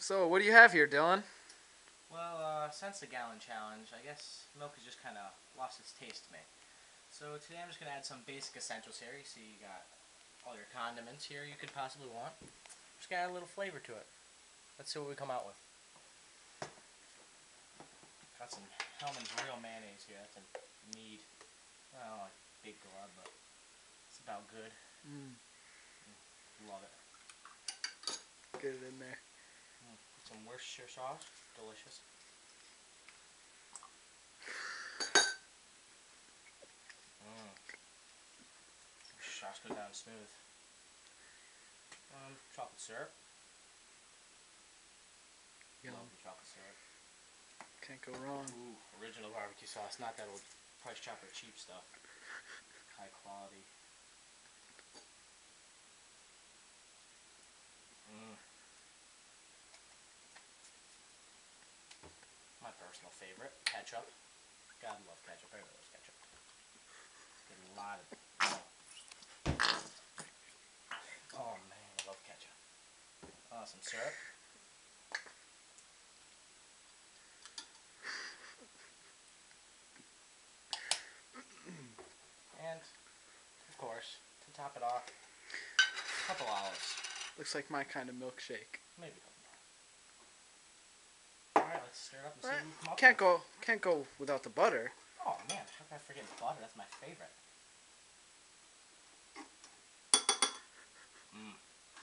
So, what do you have here, Dylan? Well, since the gallon challenge, I guess milk has just kind of lost its taste to me. So today I'm just going to add some basic essentials here. You see you got all your condiments here you could possibly want. Just got to add a little flavor to it. Let's see what we come out with. Got some Hellman's Real Mayonnaise here. That's a mead. I don't like big glob, but it's about good. Love it. Get it in there. Put some Worcestershire sauce. Delicious. Sauce goes down smooth. Chocolate syrup. Yum. Love the chocolate syrup. Can't go wrong. Ooh, original barbecue sauce, not that old Price Chopper cheap stuff. High quality. My personal favorite, ketchup. God love ketchup. Everybody loves ketchup. Get a lot of it. Oh man, I love ketchup. Some syrup. And, of course, to top it off, a couple olives. Looks like my kind of milkshake. Maybe a couple more. Alright, let's stir it up and see what we come up with. Can't go without the butter. Oh man, how can I forget butter? That's my favorite.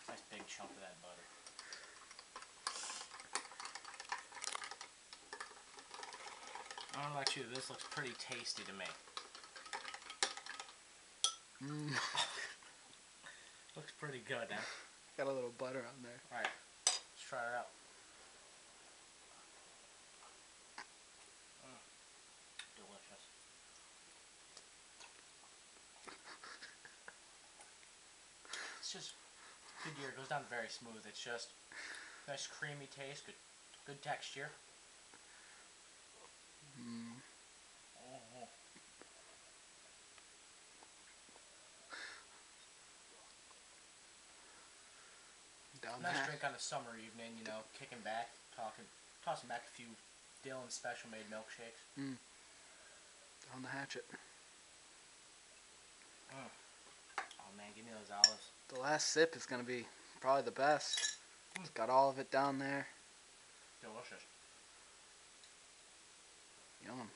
Nice big chunk of that butter. I don't know about you, this looks pretty tasty to me. Looks pretty good, huh? Got a little butter on there. Alright, let's try it out. Delicious. It's just good here. It goes down very smooth. It's just nice creamy taste, good texture. Nice drink on a summer evening, you know, kicking back, tossing back a few Dylan special made milkshakes. Down the hatchet. Oh man, give me those olives. The last sip is going to be probably the best. It's got all of it down there. Delicious. Yum.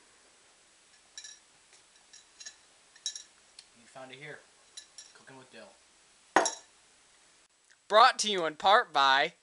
You found it here. Cooking with Dill. Brought to you in part by